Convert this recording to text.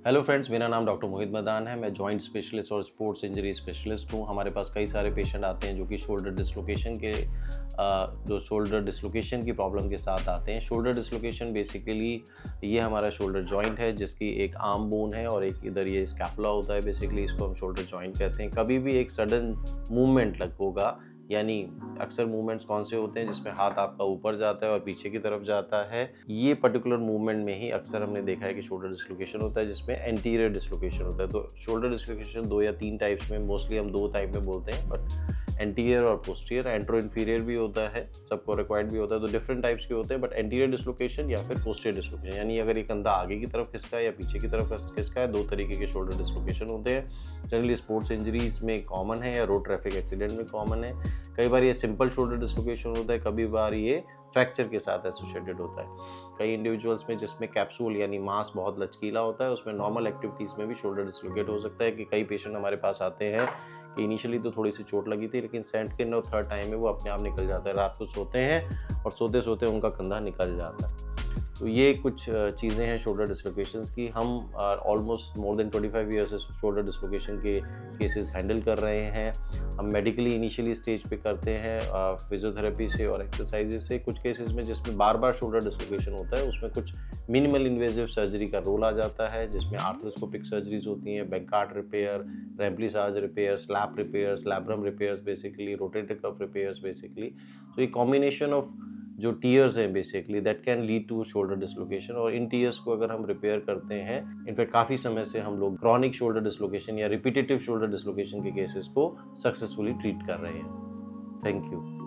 Hello friends, मेरा नाम doctor मोहित मदान है। मैं जॉइंट स्पेशलिस्ट और स्पोर्ट्स इंजरी स्पेशलिस्ट हूँ। हमारे पास कई सारे पेशेंट आते हैं जो कि शोल्डर डिस्लोकेशन की प्रॉब्लम के साथ आते हैं। शोल्डर डिस्लोकेशन बेसिकली ये हमारा शोल्डर जॉइंट है जिसकी एक आर्म बोन है और एक इधर ये स्कैपुला होता है। बेसिकली इसको हम शोल्डर जॉइंट कहते हैं। कभी भी एक सडन मूवमेंट होगा, यानी अक्सर मूवमेंट्स कौन से होते हैं जिसमें हाथ आपका ऊपर जाता है और पीछे की तरफ जाता है। ये पर्टिकुलर मूवमेंट में ही अक्सर हमने देखा है कि शोल्डर डिस्लोकेशन होता है, जिसमें एंटीरियर डिस्लोकेशन होता है। तो शोल्डर डिस्लोकेशन 2 या 3 टाइप्स में, मोस्टली हम 2 टाइप में बोलते हैं, बट एंटीरियर और पोस्टीरियर, एंट्रो इन्फीरियर भी होता है, सबको रिक्वायर्ड भी होता है। तो डिफरेंट टाइप्स के होते हैं, बट एंटीरियर डिस्लोकेशन या फिर पोस्टीरियर डिस्लोकेशन, यानी अगर ये कंधा आगे की तरफ खिसका है या पीछे की तरफ खिसका है, 2 तरीके के शोल्डर डिस्लोकेशन होते हैं। जनरली स्पोर्ट्स इंजरीज में कॉमन है या रोड ट्रैफिक एक्सीडेंट में कॉमन है। कई बार ये सिंपल शोल्डर डिस्लोकेशन होता है, कभी बार ये फ्रैक्चर के साथ एसोसिएटेड होता है। कई इंडिविजुअल्स में जिसमें कैप्सूल यानी मांस बहुत लचकीला होता है, उसमें नॉर्मल एक्टिविटीज़ में भी शोल्डर डिस्लोकेट हो सकता है। कि कई पेशेंट हमारे पास आते हैं कि इनिशियली तो थोड़ी सी चोट लगी थी, लेकिन सेकंड और थर्ड टाइम में वो अपने आप निकल जाता है। रात को सोते हैं और सोते सोते उनका कंधा निकल जाता है। तो ये कुछ चीज़ें हैं शोल्डर डिस्लोकेशंस की। हम ऑलमोस्ट मोर देन 25 ईयर्स से शोल्डर डिस्लोकेशन के केसेस हैंडल कर रहे हैं। हम मेडिकली इनिशियली स्टेज पे करते हैं फिजियोथेरेपी से और एक्सरसाइजेज से। कुछ केसेस में जिसमें बार बार शोल्डर डिस्लोकेशन होता है, उसमें कुछ मिनिमल इन्वेजिव सर्जरी का रोल आ जाता है, जिसमें आर्थ्रोस्कोपिक सर्जरीज होती हैं, Bankart repair, remplissage repair, slap repair, labrum repairs, basically rotator cuff repairs basically. तो ये कॉम्बिनेशन ऑफ जो टीयर्स हैं basically that can lead to shoulder dislocation, और इन टीयर्स को अगर हम रिपेयर करते हैं, इनफैक्ट काफ़ी समय से हम लोग क्रॉनिक शोल्डर डिस्लोकेशन या रिपीटेटिव शोल्डर डिस्लोकेशन के केसेस को सक्सेसफुली ट्रीट कर रहे हैं। Thank you.